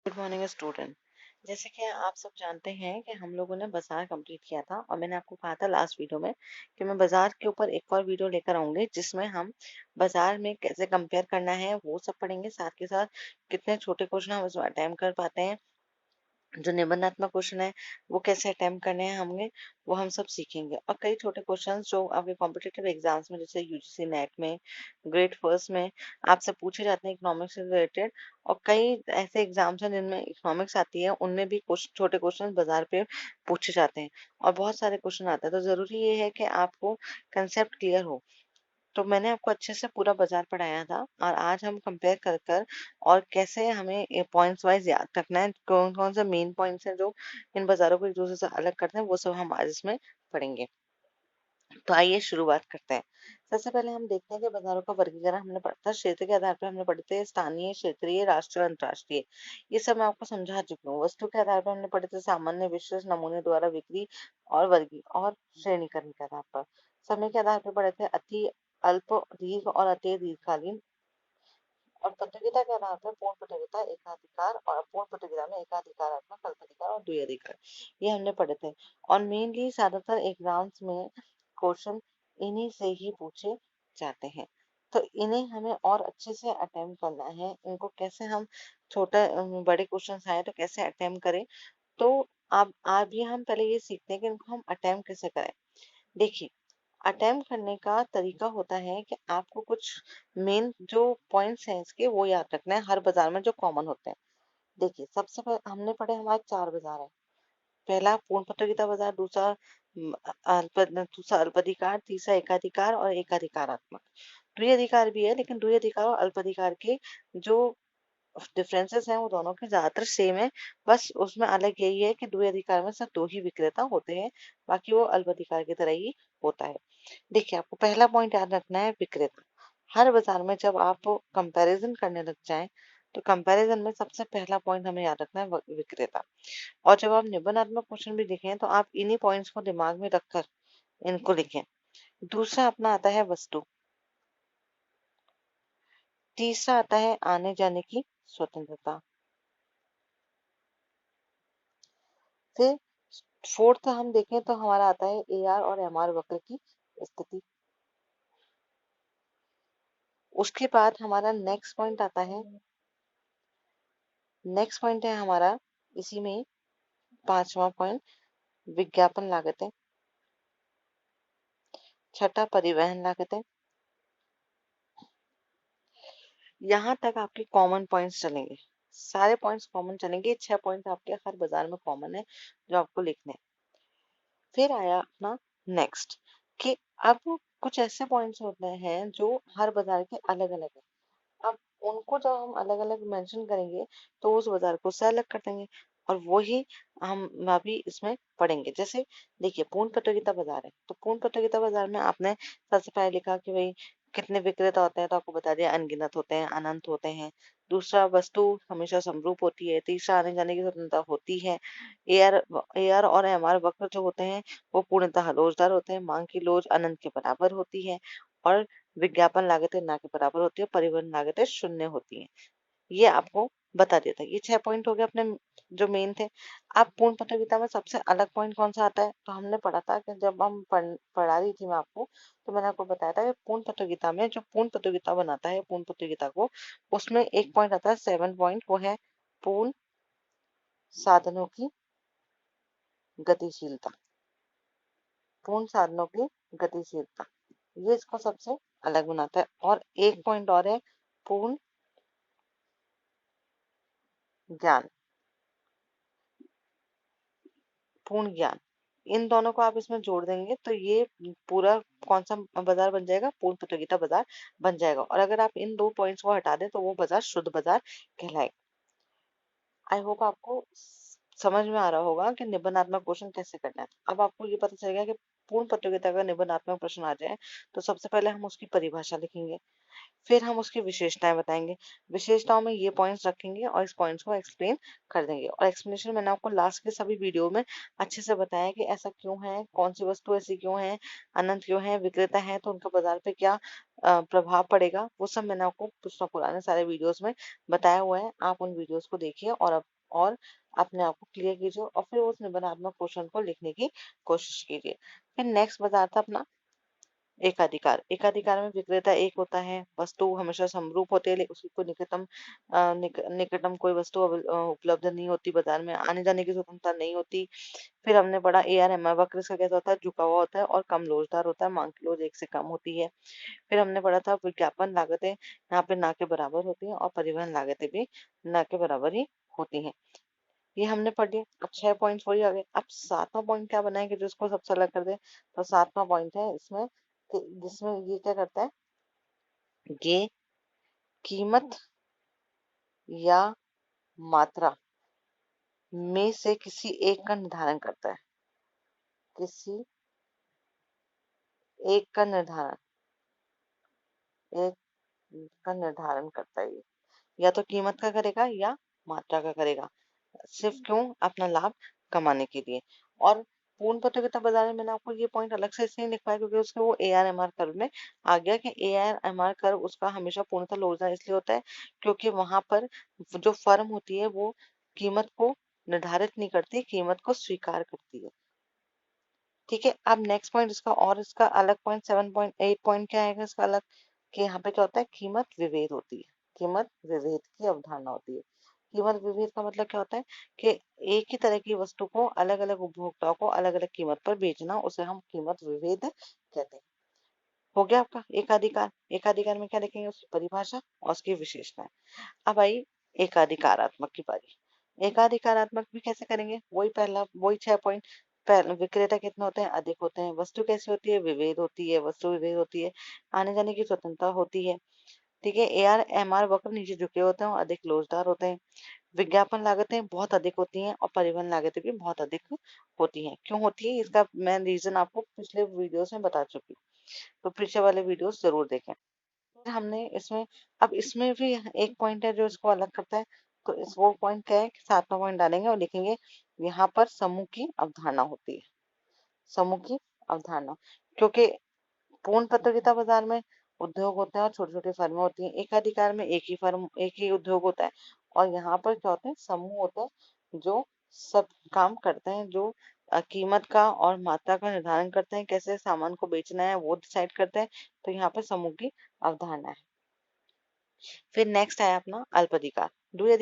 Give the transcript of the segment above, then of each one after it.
Good morning student. जैसे कि आप सब जानते हैं कि हम लोगों ने बाजार कंप्लीट किया था और मैंने आपको कहा था लास्ट वीडियो में कि मैं बाजार के ऊपर एक और वीडियो लेकर आऊंगी जिसमें हम बाजार में कैसे कंपेयर करना है वो सब पढ़ेंगे, साथ के साथ कितने छोटे क्वेश्चन हम उसमें अटेम्प्ट कर पाते हैं, जो निबंधात्मक क्वेश्चन है वो कैसे अटेम्प्ट करने हैं हमें, वो हम सब सीखेंगे। और कई छोटे क्वेश्चंस जो आपके कॉम्पिटिटिव एग्जाम्स में जैसे यूजीसी नेट में, ग्रेड फर्स्ट में आपसे पूछे जाते हैं इकोनॉमिक्स से रिलेटेड। और कई ऐसे एग्जाम्स हैं जिनमें इकोनॉमिक्स आती है, उनमें भी कुछ छोटे क्वेश्चन बाजार पे पूछे जाते हैं और बहुत सारे क्वेश्चन आते हैं। तो जरूरी ये है कि आपको कंसेप्ट क्लियर हो। तो मैंने आपको अच्छे से पूरा बाजार पढ़ाया था और आज हम कंपेयर कर कर और कैसे हमें पॉइंट्स वाइज याद रखना है, कौन कौन से मेन पॉइंट्स हैं जो इन बाजारों को एक दूसरे से अलग करते हैं, वो सब हम आज इसमें पढ़ेंगे। तो आइए शुरुआत करते हैं। सबसे पहले हम देखते हैं कि बाजारों का वर्गीकरण हमने पढ़ा था, क्षेत्र के आधार पर हमने पढ़े थे स्थानीय, क्षेत्रीय, राष्ट्रीय, अंतर्राष्ट्रीय। ये सब मैं आपको समझा चुकी हूँ। वस्तु के आधार पर हमने पढ़े थे सामान्य, विशेष, नमूने द्वारा बिक्री और वर्गी और श्रेणीकरण के आधार पर। समय के आधार पर पढ़े थे अति, अल्प, दीर्घ और अति दीर्घकालीन। और प्रतियोगिता के आधार पर पूर्ण प्रतियोगिता, एकाधिकार और अपूर्ण प्रतियोगिता में एकाधिकारात्मक, अल्पाधिकार और द्विअधिकार, ये हमने पढ़े थे। और मेनली ज्यादातर एग्जाम्स में क्वेश्चन इन्हीं से ही पूछे जाते हैं। तो इन्हें हमें और अच्छे से अटेम्प्ट करना है। इनको कैसे हम छोटे बड़े क्वेश्चन आए तो कैसे अटेम्प्ट करें। तो अब भी हम पहले ये सीखते हैं कि इनको हम अटेम्प्ट कैसे करें। देखिए, अटेम्प्ट करने का तरीका होता है कि आपको कुछ मेन जो पॉइंट्स हैं इसके वो याद रखना है हर बाजार में जो कॉमन होते हैं। देखिए, सबसे पहले हमने पढ़े हमारे चार बाजार है। पहला पूर्ण प्रतियोगिता बाजार, दूसरा दूसरा अल्पाधिकार, तीसरा एकाधिकार और एकाधिकारात्मक। द्विअधिकार भी है लेकिन द्विअधिकार और अल्पाधिकार के जो डिफरेंसेस हैं वो दोनों के ज्यादातर सेम है। बस उसमें अलग यही है कि द्वि अधिकार में सिर्फ दो ही विक्रेता होते हैं, बाकी वो अल्प अधिकार की तरह ही होता है। देखिए, आपको पहला पॉइंट याद रखना है विक्रेता। हर बाजार में जब आप कंपैरिजन करने लग जाएं तो कंपैरिजन में सबसे पहला पॉइंट हमें याद रखना है विक्रेता। और जब आप निबंधात्मक क्वेश्चन भी लिखें तो आप इन्हीं पॉइंट्स को दिमाग में रखकर इनको लिखें। दूसरा अपना आता है वस्तु। तीसरा आता है आने जाने की स्वतंत्रता। फिर फोर्थ हम देखें तो हमारा आता है एआर और एमआर वक्र की स्थिति। उसके बाद हमारा नेक्स्ट पॉइंट है हमारा इसी में पांचवा पॉइंट विज्ञापन लागतें। छठा परिवहन लागतें। यहाँ तक आपके कॉमन पॉइंट्स चलेंगे, सारे पॉइंट्स कॉमन चलेंगे। 6 पॉइंट्स आपके हर बाजार में कॉमन है जो आपको लिखने हैं। फिर आया अपना नेक्स्ट कि अब कुछ ऐसे पॉइंट्स होते हैं जो हर बाजार के अलग अलग है। अब उनको जब हम अलग अलग मेंशन करेंगे तो उस बाजार को से अलग कर देंगे और वही हम अभी इसमें पढ़ेंगे। जैसे देखिए, पूर्ण प्रतियोगिता बाजार है तो पूर्ण प्रतियोगिता बाजार में आपने सबसे पहले लिखा कि भाई कितने विक्रेता होते हैं, तो आपको बता दिया अनगिनत होते हैं, अनंत होते हैं। दूसरा, वस्तु हमेशा समरूप होती है। तीसरा, आने जाने की स्वतंत्रता होती है। एआर एआर और एमआर वक्र जो होते हैं वो पूर्णतः लोचदार होते हैं। मांग की लोच अनंत के बराबर होती है और विज्ञापन लागतें ना के बराबर होती है, परिवहन लागतें शून्य होती हैं। ये आपको बता देता है। ये 6 पॉइंट हो गए अपने जो मेन थे। अब पूर्ण प्रतियोगिता में सबसे अलग पॉइंट कौन सा आता है, तो हमने पढ़ा था कि जब हम पढ़ा रही थी मैं आपको, तो मैंने आपको बताया था कि पूर्ण प्रतियोगिता में जो पूर्ण प्रतियोगिता बनाता है पूर्ण प्रतियोगिता को, उसमें एक पॉइंट आता है 7 पॉइंट, वो है पूर्ण साधनों की गतिशीलता। पूर्ण साधनों की गतिशीलता, ये इसको सबसे अलग बनाता है। और एक पॉइंट और है पूर्ण ज्ञान। पूर्ण ज्ञान, इन दोनों को आप इसमें जोड़ देंगे तो ये पूरा कौन सा बाजार बन जाएगा, पूर्ण प्रतियोगिता बाजार बन जाएगा। और अगर आप इन दो पॉइंट्स को हटा दें तो वो बाजार शुद्ध बाजार कहलाएगा। आई होप आपको समझ में आ रहा होगा कि निबंधात्मक क्वेश्चन कैसे करना है। अब आपको ये पता चलेगा कि पूर्ण प्रतियोगिता का निबंधात्मक प्रश्न आ जाए तो सबसे पहले हम उसकी परिभाषा लिखेंगे। फिर हम उसकी विशेषताएं बताएंगे। विशेषताओं में ये पॉइंट्स रखेंगे और इस पॉइंट्स को एक्सप्लेन कर देंगे। और एक्सप्लेनेशन मैंने आपको लास्ट के सभी वीडियो में अच्छे से बताया कि ऐसा क्यों है, कौन सी वस्तु ऐसी क्यों है, अनंत क्यों है, विक्रेता है तो उनका बाजार पे क्या प्रभाव पड़ेगा, वो सब मैंने आपको पुराने सारे वीडियोस में बताया हुआ है। आप उन वीडियोस को देखिए और अपने आप को क्लियर कीजिए और फिर उस निबंधात्मक क्वेश्चन को लिखने की कोशिश कीजिए। फिर नेक्स्ट बता था अपना एकाधिकार। एकाधिकार में विक्रेता एक होता है, वस्तु हमेशा समरूप होती है, लेकिन उसकी कोई निकटम कोई वस्तु उपलब्ध नहीं होती, बाजार में आने जाने की स्वतंत्रता नहीं होती। फिर हमने पढ़ा ARMR वक्र, इसका कैसा होता है, झुका हुआ होता है और कम लोचदार होता है, मांग की लोच एक से कम होती है। फिर हमने पढ़ा था विज्ञापन लागतें यहाँ पे ना के बराबर होती हैं और परिवहन लागतें भी ना के बराबर ही होती हैं। ये हमने पढ़ लिया। अब 6 पॉइंट वही आ गए। अब 7वां पॉइंट क्या बनाएंगे जो इसको सबसे अलग कर दे, तो 7वां पॉइंट है इसमें जिसमें ये क्या करता है, ये कीमत या मात्रा में से किसी एक का निर्धारण करता है। किसी एक का निर्धारण एक का निर्धारण करता है ये। या तो कीमत का करेगा या मात्रा का करेगा, सिर्फ क्यों, अपना लाभ कमाने के लिए। और पूर्ण प्रतियोगिता बाजार में मैंने आपको ये पॉइंट अलग से इसलिए लिख पाया क्योंकि उसके वो ARMR कर्व में आ गया कि ARMR कर्व उसका हमेशा पूर्णतः लोचदार इसलिए होता है क्योंकि वहां पर जो फर्म होती है वो कीमत को निर्धारित नहीं करती, कीमत को स्वीकार करती है। ठीक है। अब नेक्स्ट पॉइंट इसका और इसका अलग पॉइंट 7.8 पॉइंट क्या आएगा इसका अलग, कि यहाँ पे क्या होता है, कीमत विभेद होती है। कीमत विभेद की अवधारणा होती है। कीमत विभेद का मतलब क्या होता है कि एक ही तरह की वस्तु को अलग अलग उपभोक्ताओं को अलग अलग कीमत पर बेचना, उसे हम कीमत विभेद कहते हैं। हो गया आपका एकाधिकार। एकाधिकार में क्या देखेंगे, उसकी परिभाषा और उसकी विशेषताएं। अब आई एकाधिकारात्मक की बारी। एकाधिकारात्मक भी कैसे करेंगे, वही पहला वही 6 पॉइंट। पहला, विक्रेता कितने होते हैं, अधिक होते हैं। वस्तु कैसी होती है, विभेद होती है, वस्तु विभेद होती है। आने जाने की स्वतंत्रता होती है। ठीक है। ARMR वक्र नीचे झुके होते हैं और अधिक लोचदार होते हैं। विज्ञापन लागतें बहुत अधिक होती हैं और परिवहन लागतें भी बहुत अधिक होती हैं। क्यों होती है, इसका मैं रीजन आपको पिछले वीडियोस में बता चुकी हूँ, तो पीछे वाले वीडियोस जरूर देखें। फिर हमने इसमें, अब इसमें भी एक पॉइंट है जो इसको अलग करता है, तो इस वो पॉइंट क्या है कि 7वां पॉइंट डालेंगे और लिखेंगे यहाँ पर समूह की अवधारणा होती है। समूह की अवधारणा, क्योंकि पूर्ण प्रतियोगिता बाजार में उद्योग होते हैं और छोटी छोटी फर्में होती हैं। एकाधिकार में एक ही फर्म एक ही उद्योग होता है और यहाँ पर क्या होते हैं, समूह होते हैं जो सब काम करते हैं, जो कीमत का और मात्रा का निर्धारण करते हैं, कैसे सामान को बेचना है वो डिसाइड करते हैं। तो यहाँ पर समूह की अवधारणा है। फिर नेक्स्ट है अपना अल्पाधिकार। द्वि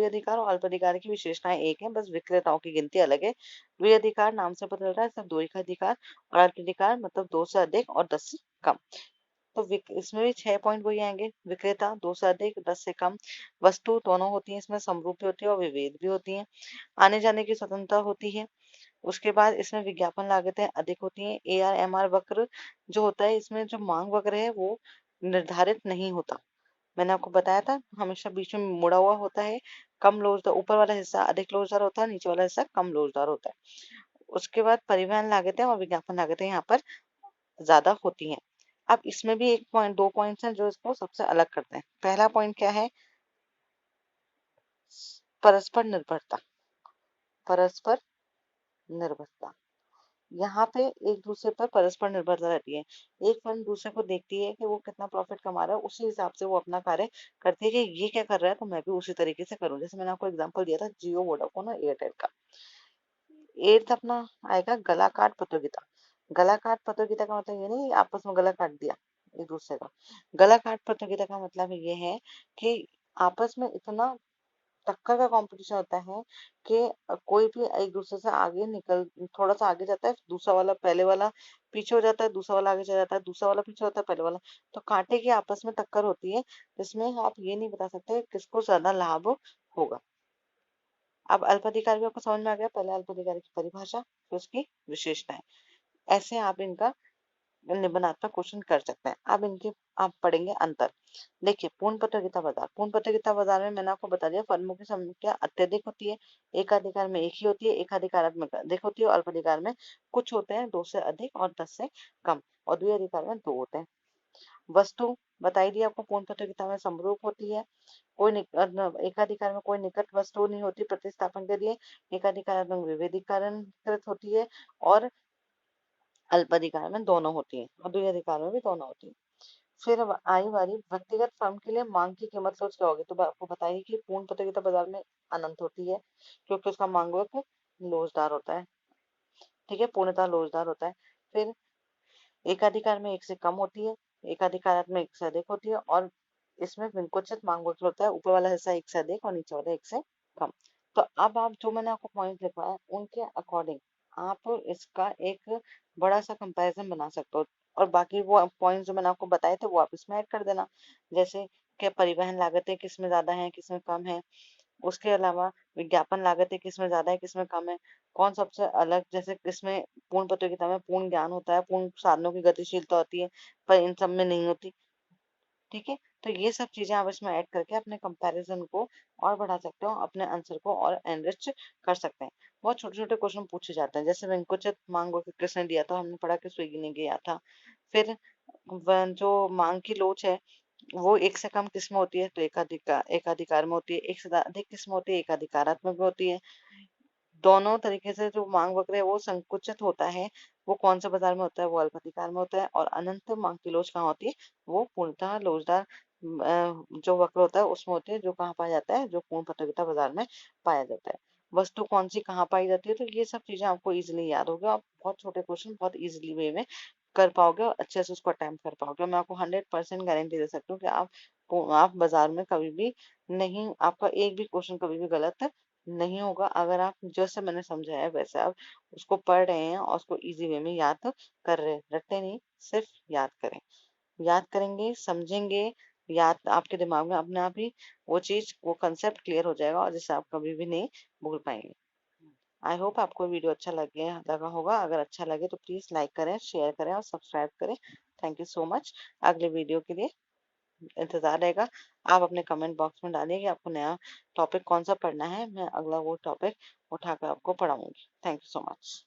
अधिकार और अल्पाधिकार की विशेषताएं एक है, बस विक्रेताओं की गिनती अलग है। द्वि-अधिकार नाम से पता चल रहा है सिर्फ दो ही का अधिकार, और अल्पाधिकार मतलब दो से अधिक और 10 से कम। तो इसमें भी 6 पॉइंट वही आएंगे। विक्रेता दो से अधिक, 10 से कम। वस्तु दोनों होती है, इसमें समरूप भी होती है और विभेद भी होती है। आने जाने की स्वतंत्रता होती है। उसके बाद इसमें विज्ञापन लागतें अधिक होती हैं। ARMR वक्र जो होता है, इसमें जो मांग वक्र है वो निर्धारित नहीं होता। मैंने आपको बताया था हमेशा बीच में मुड़ा हुआ होता है। कम लोचदार, ऊपर वाला हिस्सा अधिक लोचदार होता है, नीचे वाला हिस्सा कम लोचदार होता है। उसके बाद परिवहन लागतें और विज्ञापन लागतें यहाँ पर ज्यादा होती हैं। अब इसमें भी एक पॉइंट, 2 पॉइंट्स हैं जो इसको सबसे अलग करते हैं। पहला पॉइंट क्या है, परस्पर निर्भरता। परस्पर निर्भरता, यहाँ पे एक दूसरे पर परस्पर निर्भरता रहती है। एक फर्म दूसरे को देखती है कि वो कितना प्रॉफिट कमा रहा है, उसी हिसाब से वो अपना कार्य करती है कि ये क्या कर रहा है तो मैं भी उसी तरीके से करूँ। जैसे मैंने आपको एग्जांपल दिया था जियो, वोडाफोन और एयरटेल का। एट्थ अपना आएगा गला काट प्रतियोगिता। गला काट प्रतियोगिता का मतलब ये नहीं आपस में गला काट दिया एक दूसरे का। गला काट प्रतियोगिता का मतलब ये है कि आपस में इतना टक्कर का कंपटीशन होता है कि कोई भी एक दूसरे से आगे निकल, थोड़ा सा आगे जाता है, दूसरा वाला पहले वाला पीछे हो जाता है, दूसरा वाला आगे चला जाता है, दूसरा वाला पीछे होता है पहले वाला। तो कांटे की आपस में टक्कर होती है, जिसमें आप ये नहीं बता सकते किसको ज्यादा लाभ होगा। अब अल्पाधिकार भी आपको समझ में आ गया, पहले अल्पाधिकारी की परिभाषा फिर उसकी विशेषताएं। ऐसे आप इनका निबंधात्मक क्वेश्चन कर सकते हैं। अब इनके आप पढ़ेंगे अंतर। देखिए पूर्ण प्रतियोगिता बाजार। पूर्ण प्रतियोगिता बाजार में मैंने आपको बता दिया फर्मों की संख्या अत्यधिक होती है। एकाधिकार में एक ही होती है, एकाधिकार में अधिक होती है और अल्पाधिकार में कुछ होते हैं, 2 से अधिक और 10 से कम, और द्विअधिकार में 2 होते हैं। वस्तु बताई दी आपको पूर्ण प्रतियोगिता में समरूप होती है। कोई एकाधिकार में कोई निकट वस्तु नहीं होती प्रतिस्थापन के लिए। एकाधिकार में विभेदीकरण कृत होती है और अल्पाधिकार में दोनों होती है और द्विअधिकार में भी दोनों होती है। फिर अब आई बारी व्यक्तिगत फर्म के लिए मांग की कीमत सोच क्या होगी। तो आपको बताइए कि पूर्ण प्रतियोगिता बाजार में अनंत होती है क्योंकि उसका मांग वक्र लोचदार होता है। ठीक है, पूर्णतः लोचदार होता है। फिर एकाधिकार में एक से कम होती है, एकाधिकार में एक से अधिक होती है और इसमें विंकोचित मांग वक्र होता है। ऊपर वाला हिस्सा एक से अधिक और नीचे वाला एक से कम। तो अब आप जो मैंने आपको पॉइंट लिखवाया उनके अकॉर्डिंग आप इसका एक बड़ा सा कंपैरिजन बना सकते हो और बाकी वो पॉइंट जो मैंने आपको बताए थे वो आप इसमें ऐड कर देना। जैसे कि परिवहन लागतें किसमें ज्यादा है किसमें कम है, उसके अलावा विज्ञापन लागतें किसमें ज्यादा है किसमें कम है, कौन सबसे अलग, जैसे किसमें पूर्ण प्रतियोगिता में पूर्ण ज्ञान होता है, पूर्ण साधनों की गतिशीलता होती है पर इन सब में नहीं होती। ठीक है, तो ये सब चीजें आप इसमें ऐड करके अपने कंपैरिजन को और बढ़ा सकते हो, अपने आंसर को और एनरिच कर सकते हैं। बहुत छोटे छोटे क्वेश्चन पूछे जाते हैं, जैसे विंकोचित मांग वक्र किसने दिया था, हमने पढ़ा कि स्विगी ने दिया था। फिर जो मांग की लोच है वो एक से कम किस्म होती है तो एकाधिकार में होती है, एक से अधिक किस्म होती है एकाधिकारात्मक में होती है। दोनों तरीके से जो मांग वक्र है वो संकुचित होता है, वो कौन से बाजार में होता है, वो अल्पाधिकार में होता है। और अनंत मांग की लोच कहाँ होती है, वो पूर्णतः लोचदार जो वक्र होता है उसमें होती है, जो कहाँ पाया जाता है, जो पूर्ण प्रतियोगिता बाजार में पाया जाता है। वस्तु कौन सी कहाँ पाई जाती है, तो ये सब चीजें आपको इजीली याद होगा। आप बहुत छोटे क्वेश्चन बहुत इजीली वे में कर पाओगे और अच्छे से उसको अटेम्प्ट कर पाओगे। मैं आपको 100% गारंटी दे सकती हूँ कि आप बाजार में कभी भी नहीं, आपका एक भी क्वेश्चन कभी भी गलत नहीं होगा अगर आप जैसे मैंने समझाया है वैसे आप उसको पढ़ रहे हैं और उसको इजी वे में याद कर रहे हैं। रटते नहीं, सिर्फ याद करें। याद करेंगे, समझेंगे, याद आपके दिमाग में अपने आप ही वो चीज वो कंसेप्ट क्लियर हो जाएगा और जिसे आप कभी भी नहीं भूल पाएंगे। आई होप आपको वीडियो अच्छा लगा होगा। अगर अच्छा लगे तो प्लीज लाइक करें, शेयर करें और सब्सक्राइब करें। Thank you so much. अगले वीडियो के लिए इंतजार रहेगा। आप अपने कमेंट बॉक्स में डालिए कि आपको नया टॉपिक कौन सा पढ़ना है, मैं अगला वो टॉपिक उठाकर आपको पढ़ाऊंगी। Thank you so much.